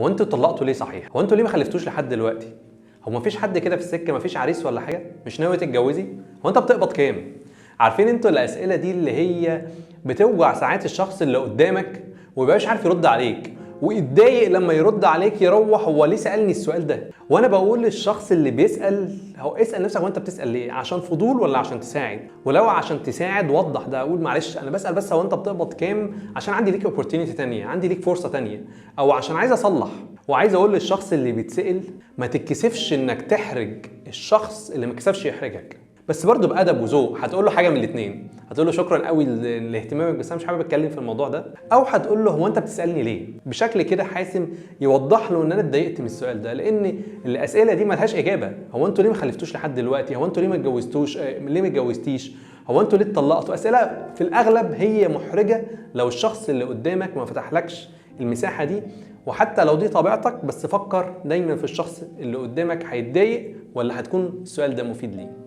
هو انتوا اتطلقتوا ليه صحيح؟ هو انتوا ليه ما خلفتوش لحد دلوقتي؟ هو مفيش حد كده في السكه، مفيش عريس ولا حاجه؟ مش ناوي تتجوزي؟ هو انت بتقبض كام؟ عارفين انتوا الاسئله دي اللي هي بتوجع ساعات الشخص اللي قدامك ومبيبقاش عارف يرد عليك، ويتضايق لما يرد عليك يروح هو ليه سالني السؤال ده؟ وانا بقول للشخص اللي بيسال، هو اسال نفسك وانت بتسال ليه؟ عشان فضول ولا عشان تساعد؟ ولو عشان تساعد وضح ده، اقول معلش انا بسال بس هو انت بتقبض كام عشان عندي ليك اوبورتيونيتي ثانيه، عندي ليك فرصه ثانيه، او عشان عايز اصلح. وعايز اقول للشخص اللي بيتسال ما تتكسفش انك تحرج الشخص اللي ما كسفش يحرجك، بس برضه بادب وذوق. هتقول له حاجه من الاثنين، هتقول له شكرا قوي لاهتمامك بس انا مش حابب اتكلم في الموضوع ده، او هتقول له هو انت بتسالني ليه؟ بشكل كده حاسم يوضح له ان انا اتضايقت من السؤال ده، لان الاسئله دي ملهاش اجابه. هو انتوا ليه ما خلفتوش لحد دلوقتي؟ هو انتوا ليه ما اتجوزتوش؟ ليه ما اتجوزتيش؟ هو انتوا ليه اتطلقتوا؟ اسئله في الاغلب هي محرجه لو الشخص اللي قدامك ما فتحلكش المساحه دي. وحتى لو دي طبيعتك، بس فكر دايما في الشخص اللي قدامك هيتضايق ولا هتكون السؤال ده مفيد ليه.